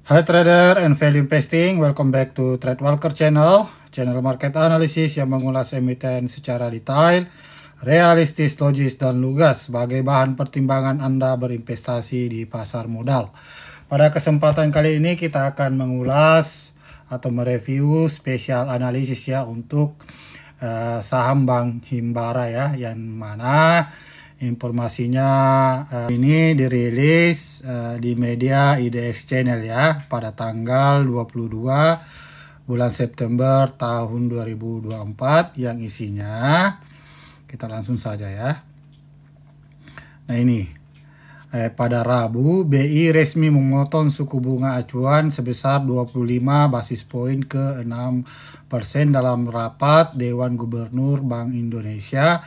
Hai trader and value investing, welcome back to Trade Walker channel market analysis yang mengulas emiten secara detail, realistis, logis, dan lugas sebagai bahan pertimbangan Anda berinvestasi di pasar modal. Pada kesempatan kali ini kita akan mengulas atau mereview spesial analisis ya untuk saham Bank Himbara ya, yang mana informasinya ini dirilis di media IDX Channel ya pada tanggal 22 bulan September tahun 2024 yang isinya kita langsung saja ya. Nah ini pada Rabu BI resmi memotong suku bunga acuan sebesar 25 basis poin ke 6% dalam rapat Dewan Gubernur Bank Indonesia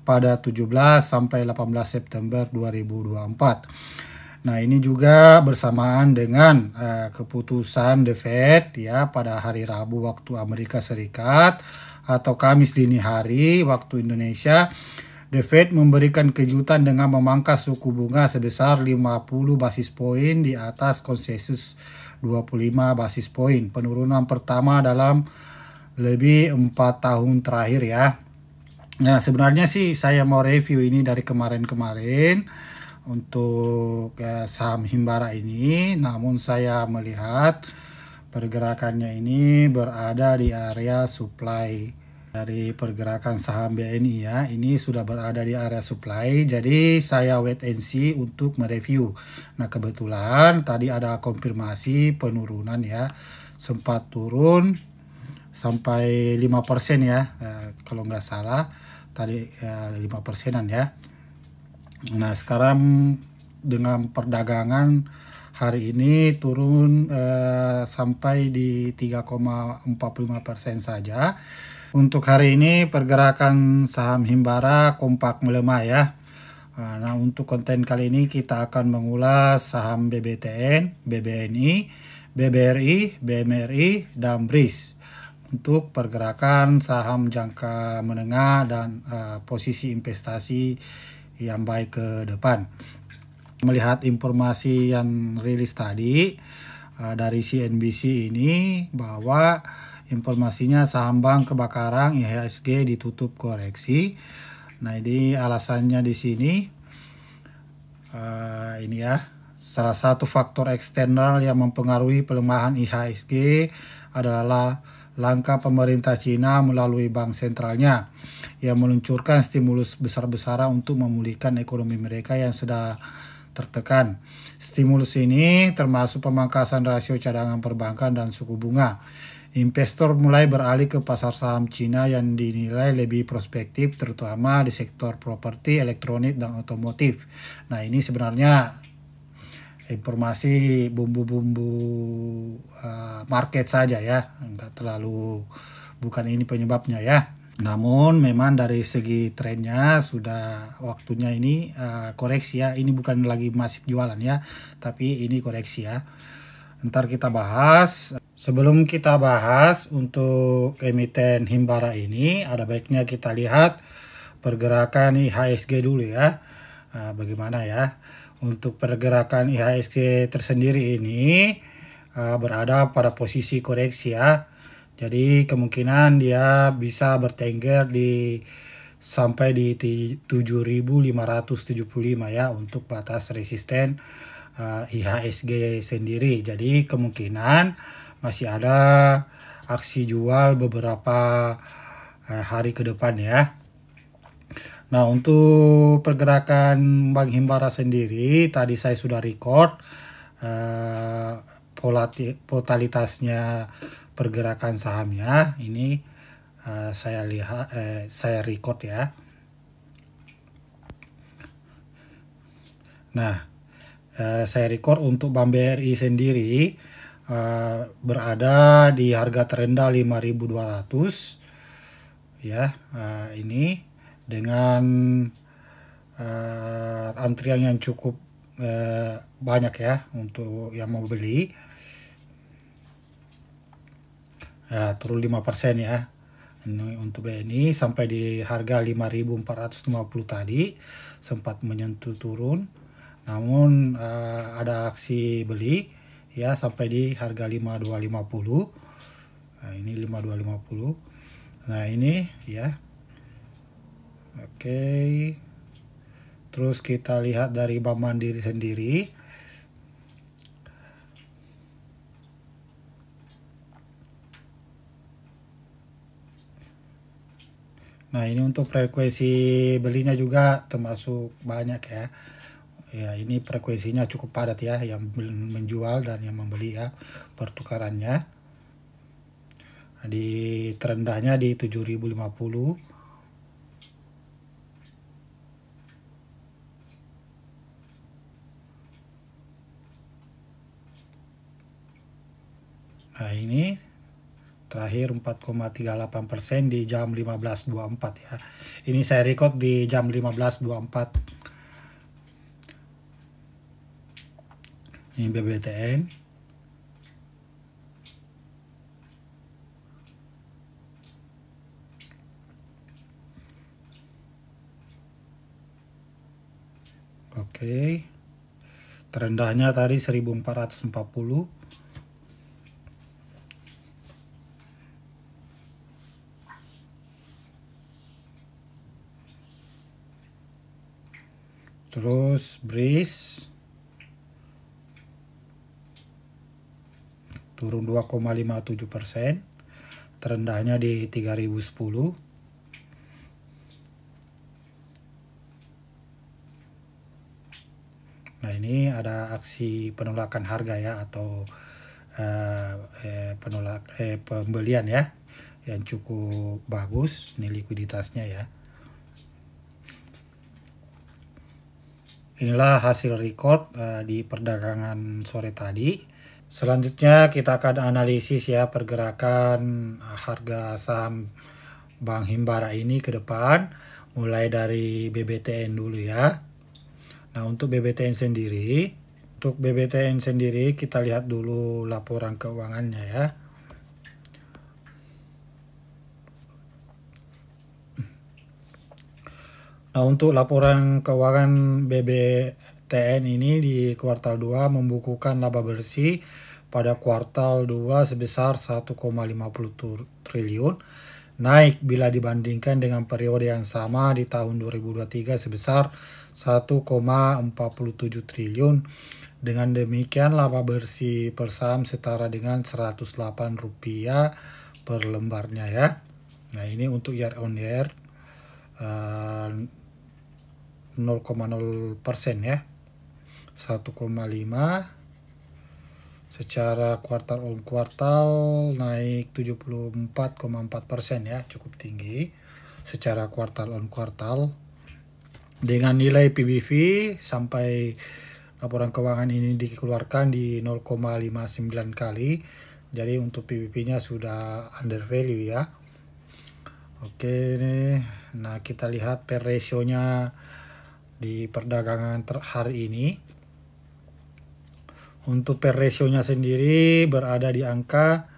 pada 17 sampai 18 September 2024. Nah, ini juga bersamaan dengan keputusan The Fed ya pada hari Rabu waktu Amerika Serikat atau Kamis dini hari waktu Indonesia. The Fed memberikan kejutan dengan memangkas suku bunga sebesar 50 basis poin di atas konsensus 25 basis poin. Penurunan pertama dalam lebih 4 tahun terakhir ya. Nah, sebenarnya sih saya mau review ini dari kemarin-kemarin untuk saham Himbara ini, namun saya melihat pergerakannya ini berada di area supply dari pergerakan saham BNI ya. Ini sudah berada di area supply, jadi saya wait and see untuk mereview. Nah, kebetulan tadi ada konfirmasi penurunan ya, sempat turun sampai 5% ya, kalau nggak salah tadi 5%-an ya. Nah, sekarang dengan perdagangan hari ini turun sampai di 3,45% saja. Untuk hari ini pergerakan saham Himbara kompak melemah ya. Nah, untuk konten kali ini kita akan mengulas saham BBTN, BBNI, BBRI, BMRI, dan BRIS untuk pergerakan saham jangka menengah dan posisi investasi yang baik ke depan. Melihat informasi yang rilis tadi dari CNBC ini bahwa informasinya saham bank kebakaran IHSG ditutup koreksi. Nah, ini alasannya di sini ini ya, salah satu faktor eksternal yang mempengaruhi pelemahan IHSG adalah langkah pemerintah Cina melalui bank sentralnya yang meluncurkan stimulus besar-besaran untuk memulihkan ekonomi mereka yang sedang tertekan. Stimulus ini termasuk pemangkasan rasio cadangan perbankan dan suku bunga. Investor mulai beralih ke pasar saham Cina yang dinilai lebih prospektif, terutama di sektor properti, elektronik, dan otomotif. Nah, ini sebenarnya informasi bumbu-bumbu market saja ya, enggak terlalu, bukan ini penyebabnya ya. Namun memang dari segi trennya sudah waktunya ini koreksi ya. Ini bukan lagi masif jualan ya, tapi ini koreksi ya. Ntar kita bahas. Sebelum kita bahas untuk emiten Himbara ini, ada baiknya kita lihat pergerakan IHSG dulu ya. Bagaimana ya? Untuk pergerakan IHSG tersendiri ini berada pada posisi koreksi ya. Jadi kemungkinan dia bisa bertengger di sampai di 7.575 ya untuk batas resisten IHSG sendiri. Jadi kemungkinan masih ada aksi jual beberapa hari ke depan ya. Nah, untuk pergerakan Bank Himbara sendiri tadi saya sudah record volatilitasnya pergerakan sahamnya. Ini saya lihat saya record ya. Nah, saya record untuk Bank BRI sendiri berada di harga terendah 5.200 ya. Ini dengan antrian yang cukup banyak ya untuk yang mau beli. Turun 5% ya. Ini untuk BNI sampai di harga 5.450 tadi, sempat menyentuh turun. Namun ada aksi beli ya sampai di harga 5250. Nah, ini 5250. Nah, ini ya. Oke. Terus kita lihat dari Bank Mandiri sendiri. Nah, ini untuk frekuensi belinya juga termasuk banyak ya. Ya, ini frekuensinya cukup padat ya, yang menjual dan yang membeli ya, pertukarannya. Nah, di terendahnya di 7050. Nah, ini terakhir 4,38% di jam 15.24 ya. Ini saya record di jam 15.24. Ini BBTN. Oke. Terendahnya tadi 1440. Terus BRIS turun 2,57%, terendahnya di 3010. Nah, ini ada aksi penolakan harga ya, atau pembelian ya, yang cukup bagus. Ini likuiditasnya ya. Inilah hasil record di perdagangan sore tadi. Selanjutnya kita akan analisis ya pergerakan harga saham Bank Himbara ini ke depan, mulai dari BBTN dulu ya. Nah, untuk BBTN sendiri kita lihat dulu laporan keuangannya ya. Nah, untuk laporan keuangan BBTN ini di kuartal 2 membukukan laba bersih pada kuartal 2 sebesar 1,50 triliun, naik bila dibandingkan dengan periode yang sama di tahun 2023 sebesar 1,47 triliun. Dengan demikian laba bersih per saham setara dengan Rp108 per lembarnya ya. Nah, ini untuk year on year 0,0% ya, 1,5. Secara kuartal on kuartal naik 74,4% ya, cukup tinggi secara kuartal on kuartal. Dengan nilai PBV sampai laporan keuangan ini dikeluarkan di 0,59 kali. Jadi untuk PBV-nya sudah under value ya. Oke nih. Nah, kita lihat per ratio-nya di perdagangan hari ini. Untuk per ratio-nya sendiri berada di angka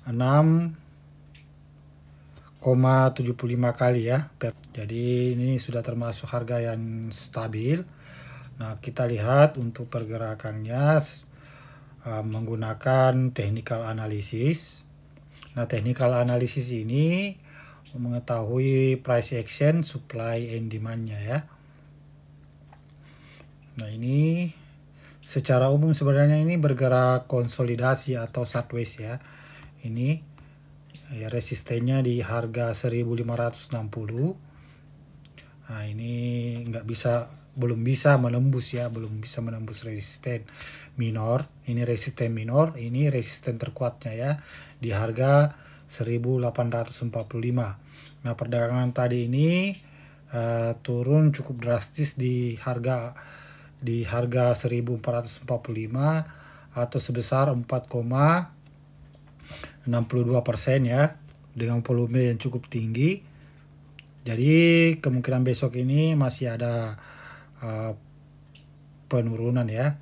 6,75 kali ya. Jadi ini sudah termasuk harga yang stabil. Nah, kita lihat untuk pergerakannya menggunakan technical analysis. Nah, technical analysis ini mengetahui price action, supply and demand-nya ya. Nah, ini secara umum sebenarnya ini bergerak konsolidasi atau sideways ya. Ini ya, resistennya di harga 1560. Nah, ini belum bisa menembus ya, belum bisa menembus resisten minor. Ini resisten minor, ini resisten terkuatnya ya di harga 1845. Nah, perdagangan tadi ini turun cukup drastis di harga 1445 atau sebesar 4,62% ya, dengan volume yang cukup tinggi. Jadi kemungkinan besok ini masih ada penurunan ya.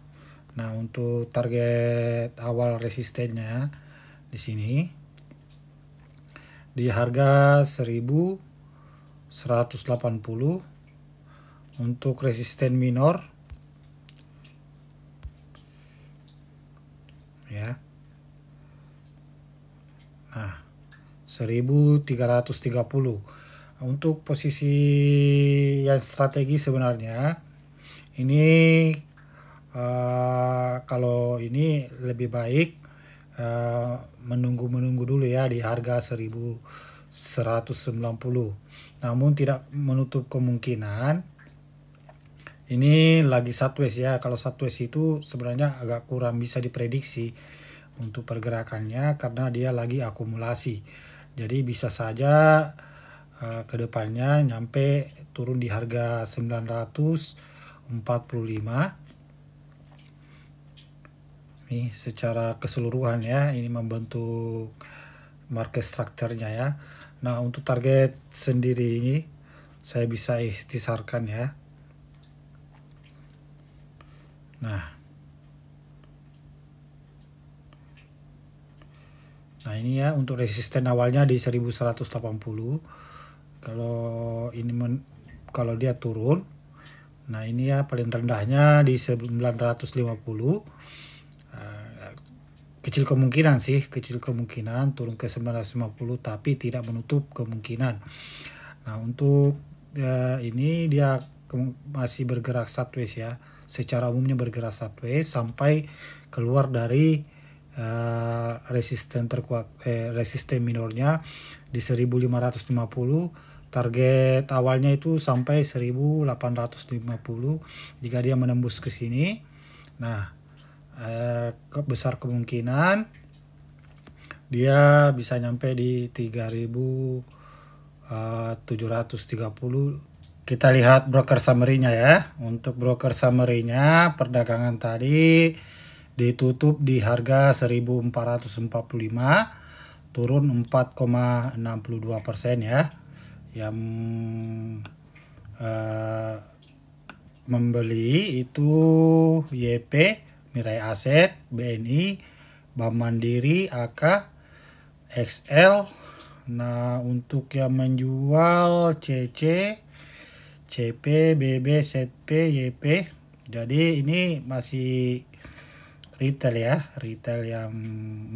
Nah, untuk target awal resistennya di sini di harga 1180. Untuk resisten minor ya. Nah, 1330. Untuk posisi yang strategi sebenarnya ini kalau ini lebih baik menunggu dulu ya di harga 1190. Namun tidak menutup kemungkinan ini lagi sideways ya. Kalau sideways itu sebenarnya agak kurang bisa diprediksi untuk pergerakannya karena dia lagi akumulasi. Jadi bisa saja kedepannya nyampe turun di harga 945. Nih secara keseluruhan ya, ini membentuk market structure-nya ya. Nah, untuk target sendiri ini saya bisa ikhtisarkan ya. Nah ini ya untuk resisten awalnya di 1180. Kalau ini kalau dia turun, nah ini ya paling rendahnya di 950. Kecil kemungkinan turun ke 950, tapi tidak menutup kemungkinan. Nah untuk ini dia masih bergerak sideways ya. Secara umumnya bergerak sideways sampai keluar dari resisten terkuat, resisten minornya di 1550. Target awalnya itu sampai 1850. Jika dia menembus ke sini, nah besar kemungkinan dia bisa nyampe di 3730. Kita lihat broker summary-nya ya. Untuk broker summary-nya, perdagangan tadi ditutup di harga 1445, turun 4,62% ya. Yang membeli itu YP, Mirai Aset, BNI, Bank Mandiri, AK, XL. Nah untuk yang menjual CC, CP, BB, ZP, YP. Jadi ini masih retail ya, retail yang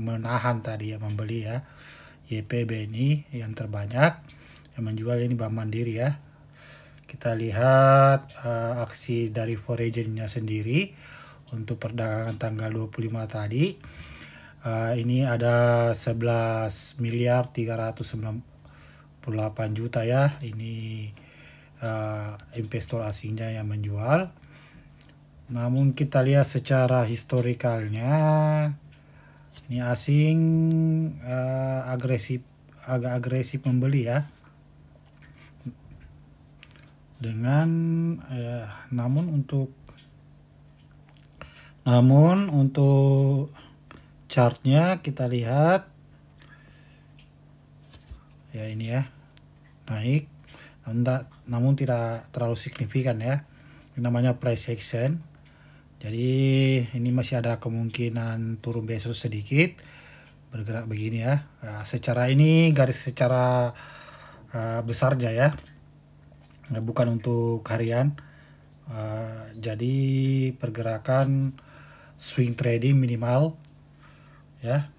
menahan tadi yang membeli ya. YP, BNI yang terbanyak, yang menjual ini Bank Mandiri ya. Kita lihat aksi dari foreign-nya sendiri untuk perdagangan tanggal 25 tadi. Ini ada 11 miliar 398 juta ya. Ini investor asingnya yang menjual. Namun kita lihat secara historikalnya, ini asing agak agresif membeli ya. Namun untuk chartnya kita lihat ya, ini ya naik, namun tidak terlalu signifikan ya. Ini namanya price action. Jadi ini masih ada kemungkinan turun besok sedikit, bergerak begini ya. Secara ini garis secara besarnya ya, bukan untuk harian. Jadi pergerakan swing trading minimal ya.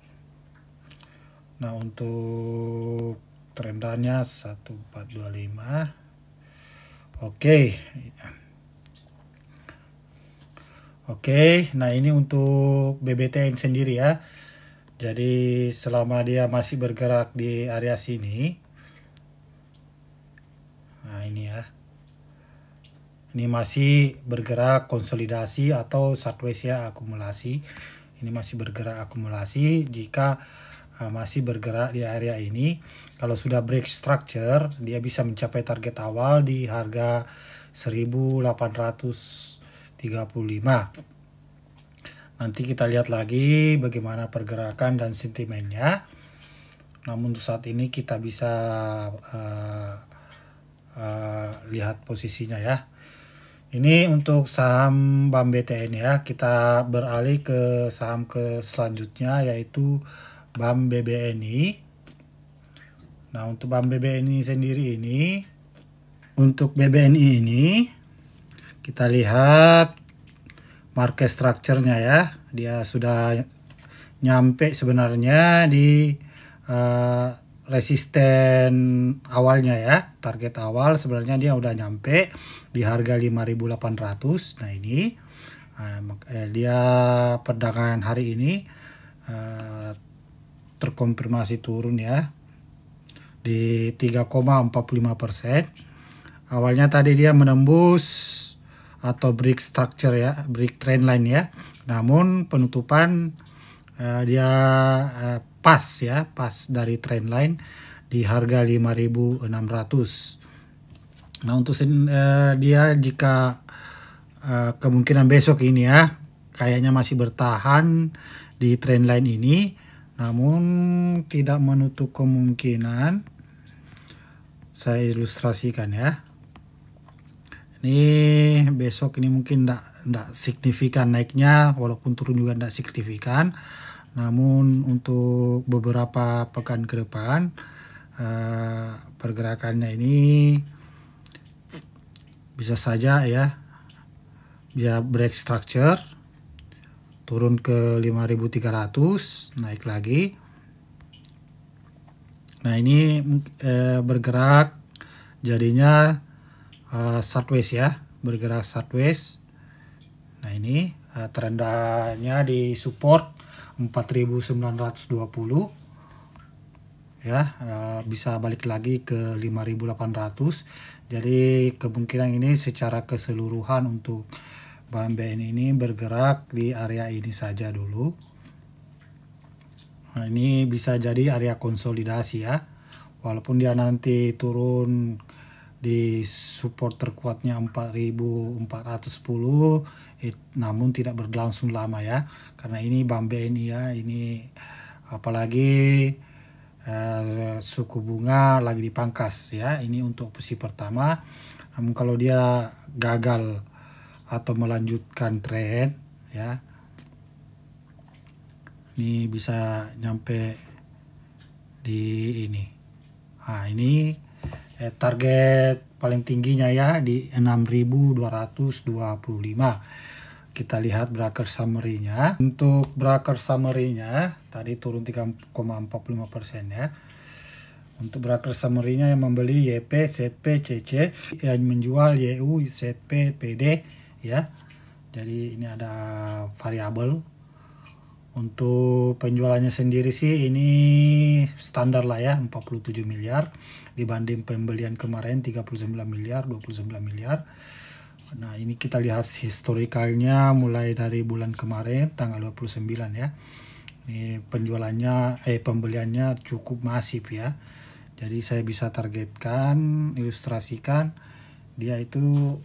Nah untuk trendannya 1425. Oke, nah ini untuk BBTN sendiri ya. Jadi selama dia masih bergerak di area sini, nah ini ya, ini masih bergerak konsolidasi atau sideways ya, akumulasi. Ini masih bergerak akumulasi. Jika masih bergerak di area ini, kalau sudah break structure, dia bisa mencapai target awal di harga 1835. Nanti kita lihat lagi bagaimana pergerakan dan sentimennya. Namun untuk saat ini kita bisa lihat posisinya ya. Ini untuk saham BAM BTN ya. Kita beralih ke saham selanjutnya, yaitu BAM BBNI. Nah untuk BAM BBNI sendiri ini, untuk BBNI ini kita lihat market structure-nya ya. Dia sudah nyampe sebenarnya di resisten awalnya ya. Target awal sebenarnya dia udah nyampe di harga 5.800. Nah ini dia perdagangan hari ini terkonfirmasi turun ya di 3,45%. Awalnya tadi dia menembus atau break structure ya, break trend line ya. Namun penutupan dia pas ya, pas dari trend line di harga 5.600. Nah untuk dia jika kemungkinan besok ini ya kayaknya masih bertahan di trend line ini, namun tidak menutup kemungkinan. Saya ilustrasikan ya. Ini besok ini mungkin tidak signifikan naiknya, walaupun turun juga tidak signifikan. Namun untuk beberapa pekan ke depan pergerakannya ini bisa saja ya, dia break structure, turun ke 5.300, naik lagi. Nah ini bergerak jadinya sideways ya, bergerak sideways. Nah ini terendahnya di support 4.920 ya, bisa balik lagi ke 5.800. Jadi kemungkinan ini secara keseluruhan untuk BNI ini bergerak di area ini saja dulu. Nah ini bisa jadi area konsolidasi ya, walaupun dia nanti turun di support terkuatnya 4.410, namun tidak berlangsung lama ya, karena ini Bank BNI ya, ini apalagi suku bunga lagi dipangkas ya. Ini untuk opsi pertama. Namun kalau dia gagal atau melanjutkan tren ya, ini bisa nyampe di ini. Nah ini target paling tingginya ya di 6.225. Kita lihat broker summary-nya. Untuk broker summary-nya tadi turun 3,45% ya. Untuk broker summary-nya yang membeli YP, ZP, CC, yang menjual YU, ZP, PD ya. Jadi ini ada variabel. Untuk penjualannya sendiri sih ini standar lah ya, 47 miliar dibanding pembelian kemarin 39 miliar, 29 miliar. Nah ini kita lihat historikalnya mulai dari bulan kemarin tanggal 29 ya. Ini penjualannya pembeliannya cukup masif ya. Jadi saya bisa targetkan, ilustrasikan dia itu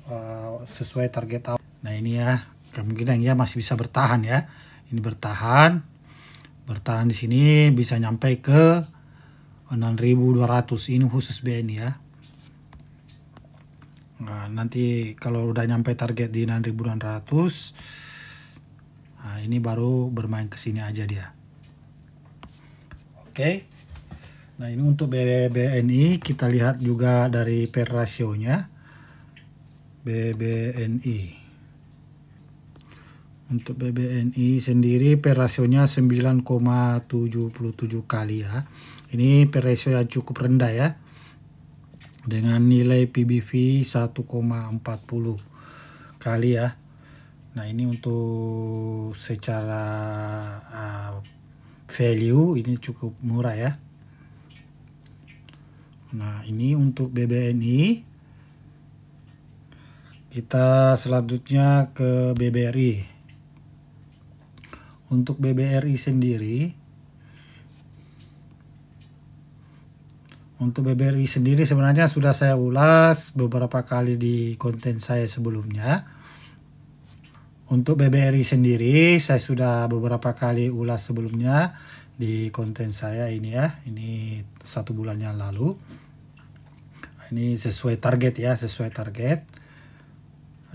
sesuai target awal. Nah ini ya, kemungkinan ya masih bisa bertahan ya. Ini bertahan di sini bisa nyampe ke 6.200. Ini khusus BNI ya. Nah, nanti kalau udah nyampe target di 6.600, nah ini baru bermain ke sini aja dia. Oke. Nah, ini untuk BBNI kita lihat juga dari pair rasionya. BBNI. Untuk BBNI sendiri pair rasionya 9,77 kali ya. Ini pair rasio yang cukup rendah ya, dengan nilai PBV 1,40 kali ya. Nah ini untuk secara value ini cukup murah ya. Nah ini untuk BBNI. Kita selanjutnya ke BBRI. Untuk BBRI sendiri, sebenarnya sudah saya ulas beberapa kali di konten saya sebelumnya. Untuk BBRI sendiri saya sudah beberapa kali ulas sebelumnya di konten saya ini ya. Ini 1 bulan yang lalu. Ini sesuai target ya, sesuai target.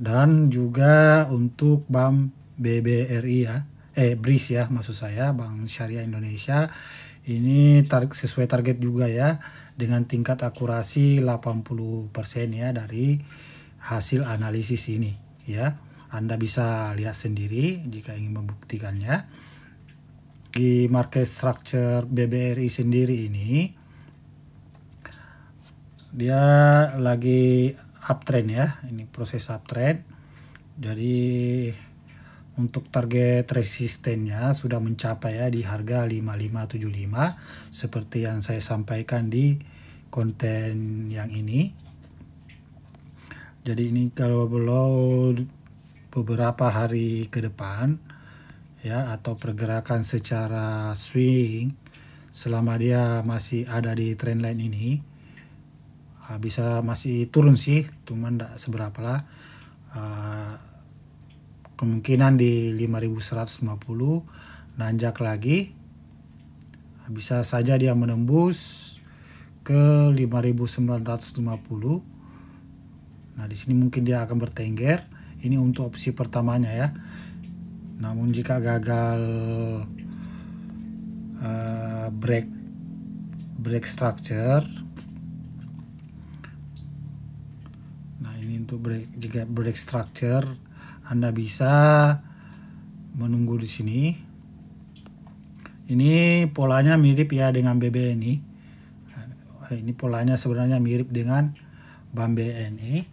Dan juga untuk Bank BBRI ya. BRIS ya maksud saya, Bank Syariah Indonesia. Ini sesuai target juga ya, dengan tingkat akurasi 80% ya dari hasil analisis ini ya. Anda bisa lihat sendiri jika ingin membuktikannya. di market structure BBRI sendiri ini dia lagi uptrend ya, ini proses uptrend. Jadi untuk target resistennya sudah mencapai ya di harga 5575 seperti yang saya sampaikan di konten yang ini. Jadi ini kalau belum beberapa hari ke depan ya, atau pergerakan secara swing selama dia masih ada di trendline ini, bisa masih turun sih, cuman tidak seberapa lah. Kemungkinan di 5150 nanjak lagi, bisa saja dia menembus ke 5950. Nah, di sini mungkin dia akan bertengger. Ini untuk opsi pertamanya ya. Namun jika gagal break structure, nah ini untuk jika break structure, Anda bisa menunggu di sini. Ini polanya mirip ya dengan BBNI. Ini polanya sebenarnya mirip dengan BAM BNI.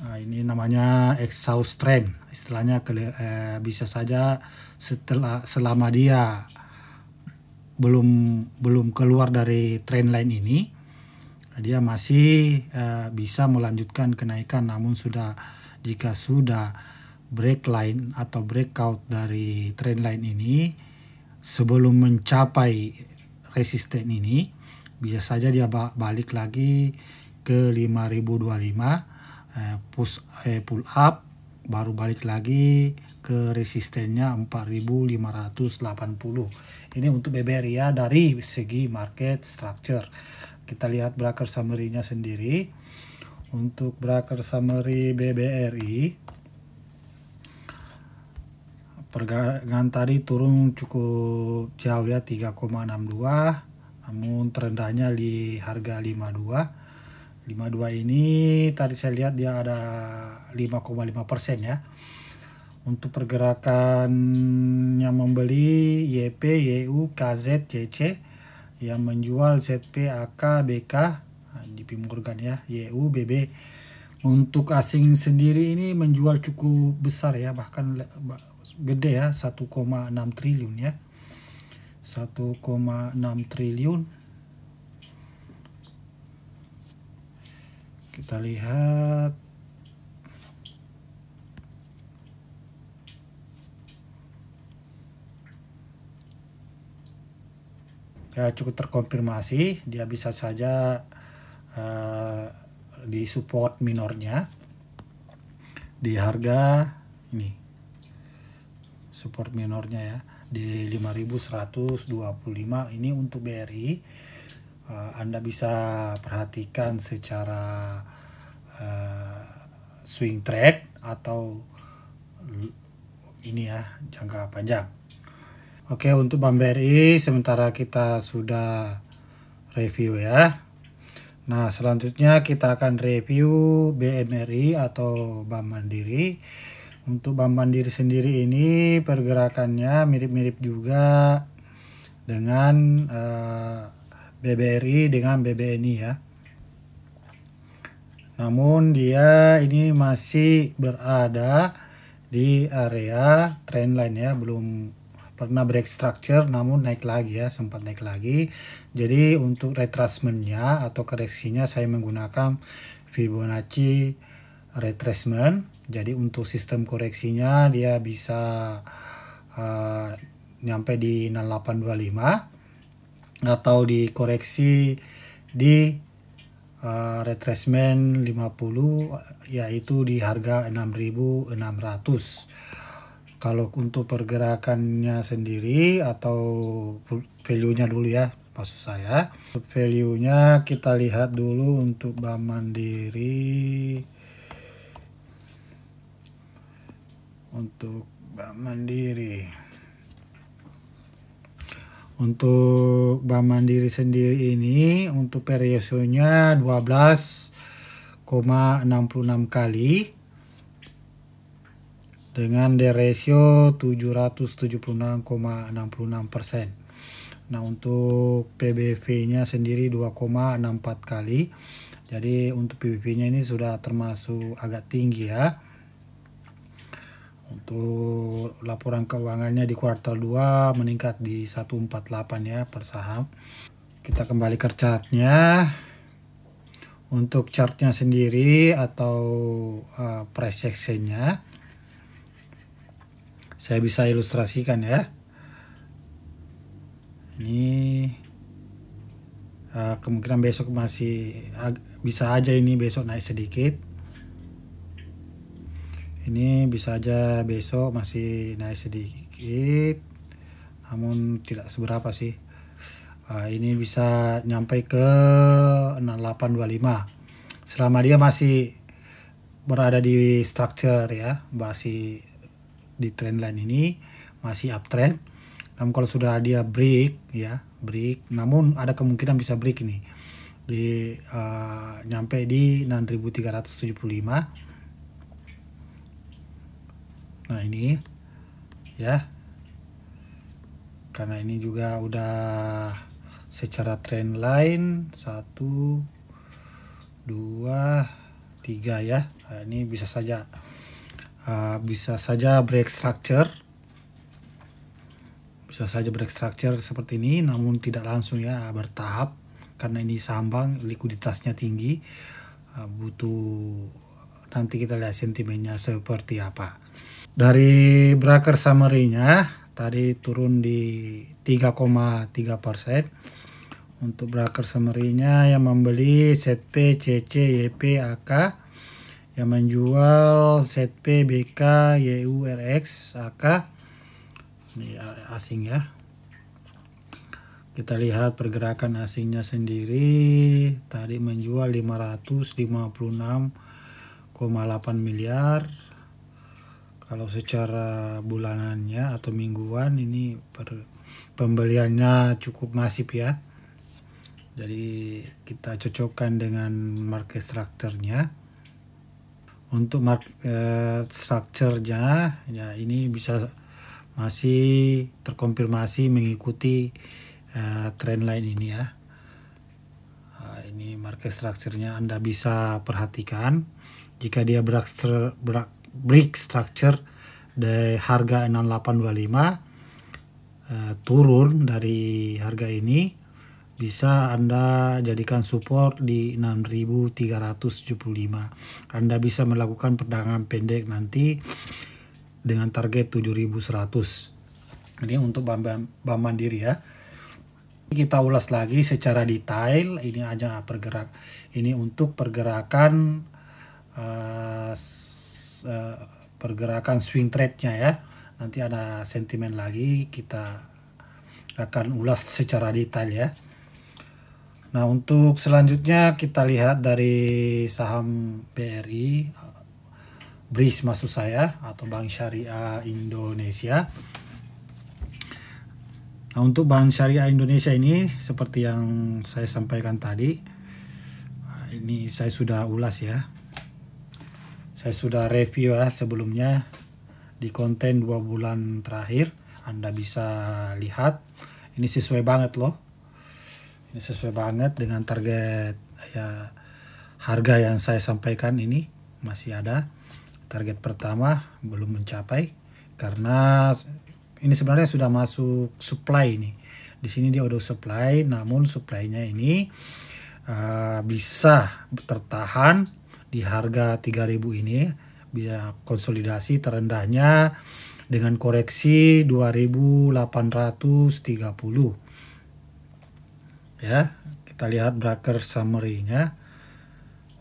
Nah, ini namanya exhaust trend, istilahnya bisa saja selama dia belum keluar dari trend line ini, dia masih bisa melanjutkan kenaikan. Namun jika sudah break line atau breakout dari trend line ini sebelum mencapai resisten ini, bisa saja dia balik lagi ke 5025, pull up, baru balik lagi ke resistennya 4580. Ini untuk BBRI ya dari segi market structure. Kita lihat broker summary-nya sendiri. Untuk broker summary BBRI, perdagangan tadi turun cukup jauh ya, 3,62, namun terendahnya di harga 52 ini tadi saya lihat dia ada 5,5% ya. Untuk pergerakannya membeli YP, YU, KZ, CC, yang menjual ZP, AK, BK, JP Morgan ya, YU, BB. Untuk asing sendiri ini menjual cukup besar ya, bahkan gede ya, 1,6 triliun ya. 1,6 triliun. Kita lihat ya, cukup terkonfirmasi. Dia bisa saja di support minornya di harga ini, support minornya ya di 5125. Ini untuk BRI. Anda bisa perhatikan secara swing trade atau ini ya, jangka panjang. Oke, untuk BAM BRI sementara kita sudah review ya. Nah, selanjutnya kita akan review BMRI atau Bank Mandiri. Untuk Bank Mandiri sendiri ini pergerakannya mirip-mirip juga dengan BBRI dengan BBNI ya. Namun dia ini masih berada di area trendline ya, belum pernah break structure, namun naik lagi ya, sempat naik lagi. Jadi untuk retracement-nya atau koreksinya saya menggunakan Fibonacci retracement. Jadi untuk sistem koreksinya dia bisa nyampe di 6825 atau dikoreksi di retracement 50, yaitu di harga 6.600. Kalau untuk pergerakannya sendiri atau value-nya dulu ya, maksud saya. Value-nya kita lihat dulu untuk Bank Mandiri. Untuk Bank Mandiri. Untuk Bank Mandiri sendiri ini untuk periosonya 12,66 kali. dengan D ratio 776,66%. Nah, untuk PBV-nya sendiri 2,64 kali. Jadi untuk PBV-nya ini sudah termasuk agak tinggi ya. Untuk laporan keuangannya di kuartal 2 meningkat di 148 ya per saham. Kita kembali ke chartnya. Untuk chartnya sendiri atau price action-nya, saya bisa ilustrasikan ya. Ini kemungkinan besok masih bisa aja ini besok naik sedikit. Ini bisa aja besok masih naik sedikit, namun tidak seberapa sih. Ini bisa nyampe ke 6825 selama dia masih berada di structure ya, masih di trendline ini masih uptrend. Namun kalau sudah dia break ya, namun ada kemungkinan bisa break ini di nyampe di 6375. Nah ini ya, karena ini juga udah secara trend line 1 2 3 ya. Nah, ini bisa saja break structure. Bisa saja break structure seperti ini, namun tidak langsung ya, bertahap karena ini saham bank likuiditasnya tinggi. Butuh nanti kita lihat sentimennya seperti apa. Dari broker summary-nya tadi turun di 3,3%. Untuk broker summary-nya yang membeli ZP, CC, YP, AK, yang menjual ZP, BK, YU, RX, AK. Ini asing ya. Kita lihat pergerakan asingnya sendiri. Tadi menjual 556,8 miliar. Kalau secara bulanannya atau mingguan ini pembeliannya cukup masif ya. Jadi kita cocokkan dengan market structure-nya. Untuk market structure-nya ya, ini bisa masih terkonfirmasi mengikuti trendline ini ya. Ini market structure-nya Anda bisa perhatikan. Jika dia break structure dari harga 6825 turun dari harga ini, bisa Anda jadikan support di 6375. Anda bisa melakukan perdagangan pendek nanti dengan target 7100. Ini untuk bank mandiri ya. Kita ulas lagi secara detail. Ini aja ini untuk pergerakan swing trade-nya ya. Nanti ada sentimen lagi, kita akan ulas secara detail ya. Nah, untuk selanjutnya kita lihat dari saham BRI, BRIS maksud saya, atau Bank Syariah Indonesia. Nah, untuk Bank Syariah Indonesia ini seperti yang saya sampaikan tadi, ini saya sudah ulas ya. Saya sudah review ya sebelumnya di konten 2 bulan terakhir. Anda bisa lihat ini sesuai banget loh. Ini sesuai banget dengan target ya, harga yang saya sampaikan ini masih ada. Target pertama belum mencapai karena ini sebenarnya sudah masuk supply ini. Di sini dia udah supply, namun supply-nya ini bisa tertahan di harga 3000 ini, bisa konsolidasi terendahnya dengan koreksi 2830 ya. Kita lihat broker summary-nya.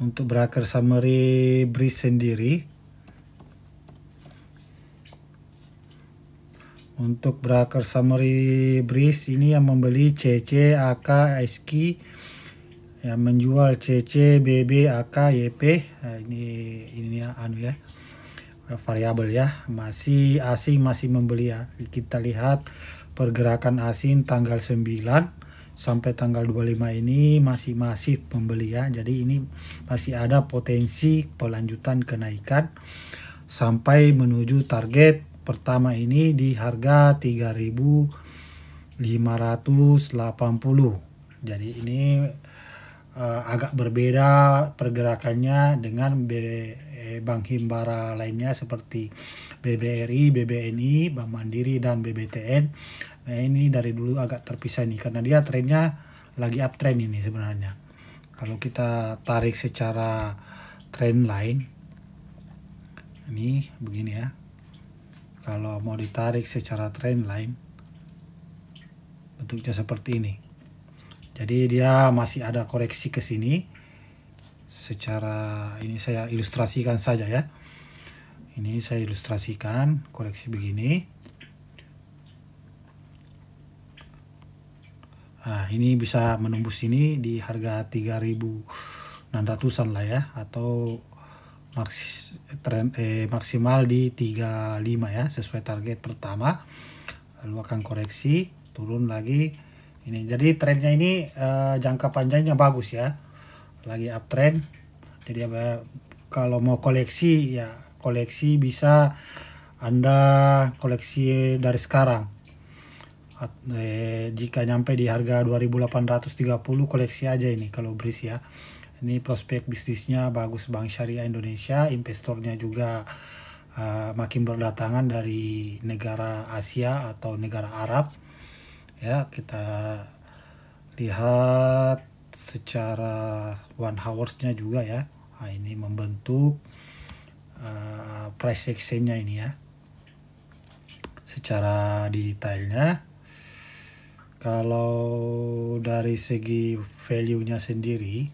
Untuk broker summary BRIS sendiri, untuk broker summary BRIS ini yang membeli CC, AK, SQ, yang menjual CC, BB, AK, YP. Nah, ini ya, variabel ya, masih asing masih membeli ya. Kita lihat pergerakan asing tanggal 9 sampai tanggal 25 ini masih masif membeli ya. Jadi ini masih ada potensi pelanjutan kenaikan sampai menuju target pertama ini di harga 3.580. Jadi ini agak berbeda pergerakannya dengan Bank Himbara lainnya seperti BBRI, BBNI, Bank Mandiri, dan BBTN. Nah ini dari dulu agak terpisah nih karena dia trennya lagi uptrend ini sebenarnya. Kalau kita tarik secara trend line, ini begini ya. Kalau mau ditarik secara trend line, bentuknya seperti ini. Jadi dia masih ada koreksi ke sini. Secara ini saya ilustrasikan saja ya. Ini saya ilustrasikan koreksi begini. Nah, ini bisa menembus ini di harga 3.600-an lah ya, atau maksimal di 35 ya, sesuai target pertama. Lalu akan koreksi, turun lagi. Ini jadi trennya ini jangka panjangnya bagus ya. Lagi uptrend. Jadi kalau mau koleksi ya koleksi bisa Anda koleksi dari sekarang. Jika nyampe di harga 2.830 koleksi aja ini kalau BRIS ya. Ini prospek bisnisnya bagus, Bank Syariah Indonesia, investornya juga makin berdatangan dari negara Asia atau negara Arab. Ya, kita lihat secara one hoursnya juga ya. Nah, ini membentuk price action-nya ini ya. Secara detailnya, kalau dari segi value-nya sendiri,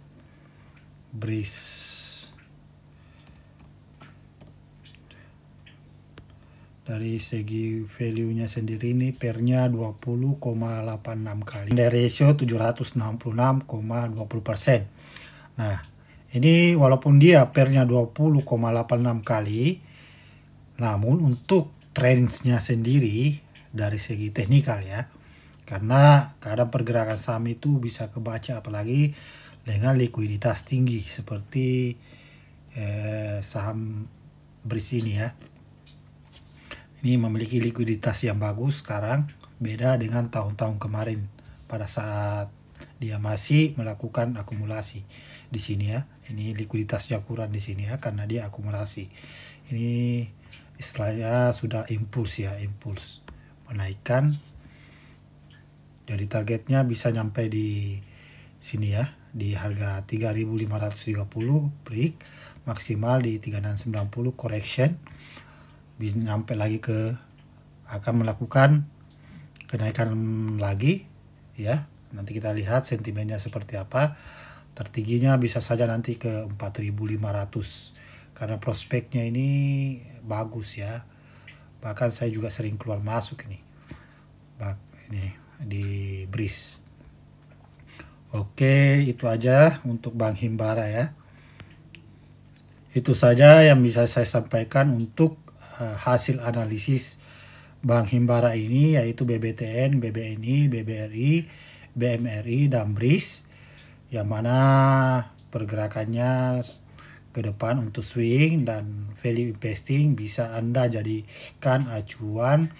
BRIS dari segi value-nya sendiri ini pernya 20,86 kali. Dari ratio 766,20%. Nah, ini walaupun dia pernya 20,86 kali, namun untuk trendsnya sendiri dari segi teknikal ya, karena kadang pergerakan saham itu bisa kebaca apalagi dengan likuiditas tinggi seperti saham BRIS ini ya. Ini memiliki likuiditas yang bagus sekarang, beda dengan tahun-tahun kemarin pada saat dia masih melakukan akumulasi di sini ya. Ini likuiditasnya kurang di sini ya karena dia akumulasi. Ini istilahnya sudah impuls ya, impuls menaikkan. Jadi targetnya bisa nyampe di sini ya, di harga 3.530 break, maksimal di 3690 correction. Bisa nyampe lagi ke akan melakukan kenaikan lagi ya. Nanti kita lihat sentimennya seperti apa. Tertingginya bisa saja nanti ke 4.500 karena prospeknya ini bagus ya. Bahkan saya juga sering keluar masuk ini di BRIS. Oke, itu aja untuk Bank Himbara ya. Itu saja yang bisa saya sampaikan untuk hasil analisis Bank Himbara ini, yaitu BBTN, BBNI, BBRI, BMRI, dan BRIS, yang mana pergerakannya ke depan untuk swing dan value investing bisa Anda jadikan acuan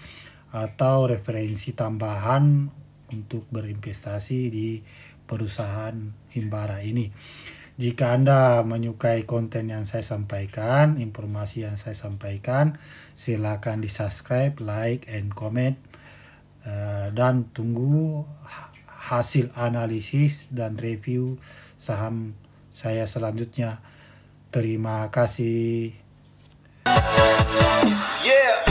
atau referensi tambahan untuk berinvestasi di perusahaan Himbara ini. Jika Anda menyukai konten yang saya sampaikan, informasi yang saya sampaikan, silakan di-subscribe, like, and comment. Dan tunggu hasil analisis dan review saham saya selanjutnya. Terima kasih. Yeah.